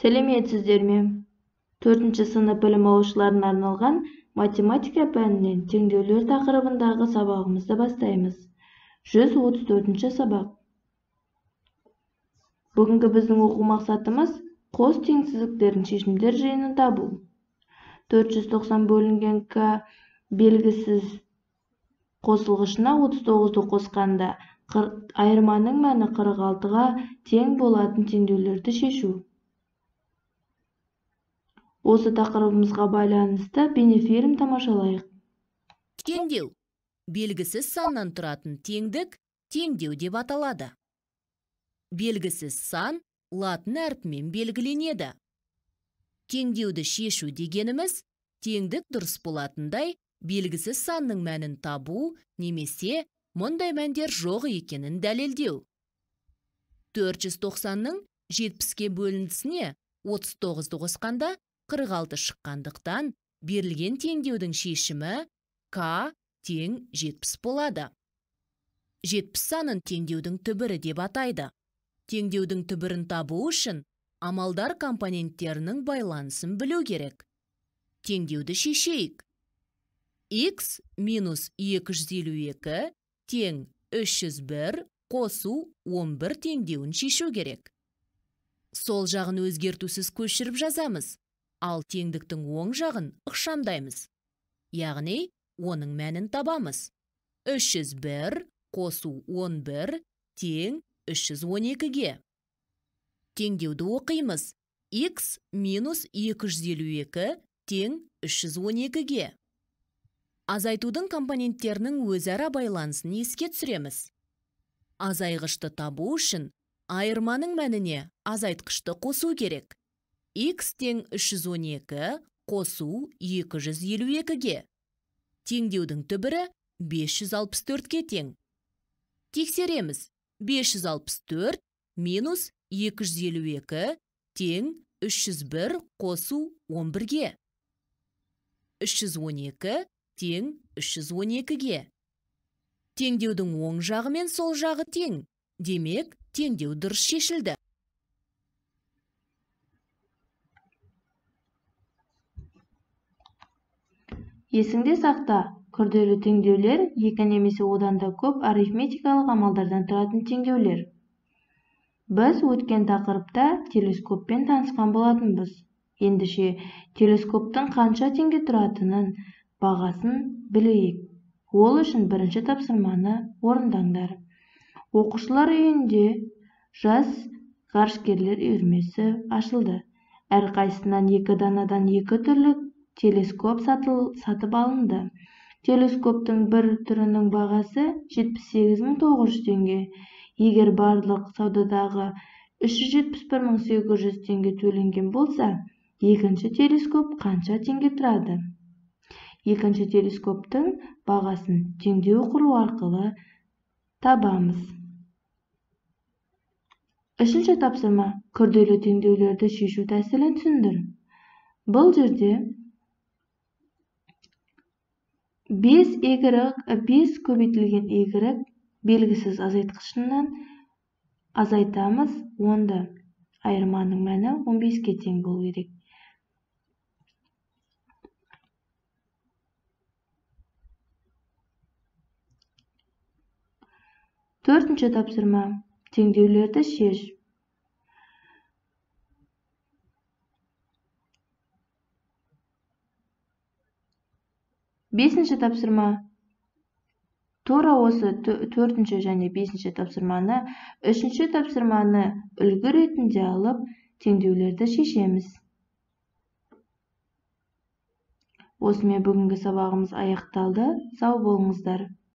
Сәлеметсіздерме? 4-ші сынып білім алушыларына арналған математика пәнінен теңдеулер тақырыбындағы сабағымызды бастаймыз. 134-ші сабақ. Бүгінгі біздің оқу мақсатымыз қос теңсіздіктердің шешімдер жиынын табу. 490 бөлінген k белгісіз қосылғышына 39-ды қосқанда айырманың мәні 46-ға тең болатын теңдеулерді шешу. Осы тақырыбымызға байланысты бейнефильм тамашалайық. Теңдеу. Белгісіз саннан тұратын теңдік теңдеу деп аталады. Белгісіз сан латын әрпімен белгіленеді. Теңдеуді шешу дегеніміз теңдік дұрыс болатындай белгісіз санның мәнін табу немесе мұндай мәндер жоқ екенін дәлелдеу. 490-ның 70-ке бөлінісіне 39-ды қосқанда 46 шыққандықтан берілген теңдеудің шешімі k тең 70 болады. 70 санын теңдеудің түбірі деп атайды. Теңдеудің түбірін табу үшін амалдар компоненттерінің байланысын білу керек. Теңдеуді шешейік. X минус 252 тең 301 қосу 11 теңдеуін шешу керек. Сол жағын өзгертусіз көшіріп жазамыз, ал теңдіктің оң жағын ықшамдаймыз. Яғни, оның мәнін табамыз. 301 қосу 11 тең 312-ге. Теңдеуді оқимыз. X минус 252 тең 312-ге. Азайтудың компоненттерінің өзара байланысын еске түсіреміз. Азайғышты табу үшін айырманың мәніне азайтқышты қосу керек. X тең 312 қосу 252-ге. Теңдеудің түбірі 564-ке тең. Тексереміз. 564 минус 252 тең 301 қосу 11-ге. 312 тең 312-ге. Теңдеудің оң жағы мен сол жағы тең. Демек, теңдеу дұрыс шешілді. Есіңде сақта, күрделі теңдеулер екі немесе одан да көп арифметикалық амалдардан тұратын теңдеулер. Біз өткен тақырыпта телескоппен танысқан болатынбыз. Ендеше, телескоптың қанша теңге тұратынын, бағасын білейік. Ол үшін бірінші тапсырманы орындаңдар. Оқушылар үйінде жас ғарышкерлер үйірмесі ашылды. Әрқайсысынан 2 данадан 2 түрлі телескоп сатып алынды. Телескоптың бір түрінің бағасы 78.900 теңге. Егер барлық саудадағы 371.800 теңге төленген болса, екінші телескоп қанша теңге тұрады? Екінші телескоптың бағасын теңдеу құру арқылы табамыз. Үшінші тапсырма, күрделі теңдеулерді шешу тәсілін түсіндір. Бұл жерде 5 көбейтілген y белгісіз азайтқышынан азайтамыз, онда айырманың мәні 15-ке тең болу керек. Төртінші тапсырма, теңдеулерді шеш. Бесінші тапсырма, тура осы 4-ші және 5-ші тапсырманы, 3-ші тапсырманы үлгі ретінде алып, теңдеулерді шешеміз. Осымен бүгінгі сабағымыз аяқталды. Сау болыңыздар.